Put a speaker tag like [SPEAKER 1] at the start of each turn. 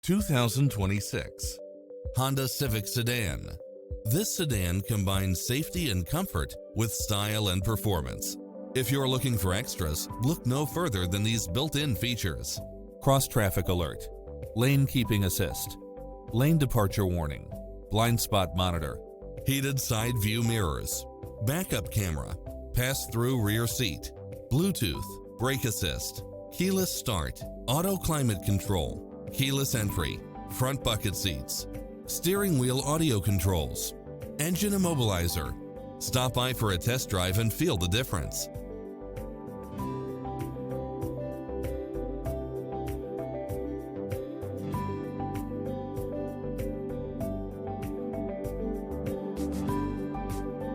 [SPEAKER 1] 2026 Honda Civic Sedan. This sedan combines safety and comfort with style and performance. If you're looking for extras, look no further than these built-in features: cross-traffic alert, lane keeping assist, lane departure warning, blind spot monitor, heated side view mirrors, backup camera, pass-through rear seat, Bluetooth, brake assist, keyless start, auto climate control, keyless entry, front bucket seats, steering wheel audio controls, engine immobilizer. Stop by for a test drive and feel the difference.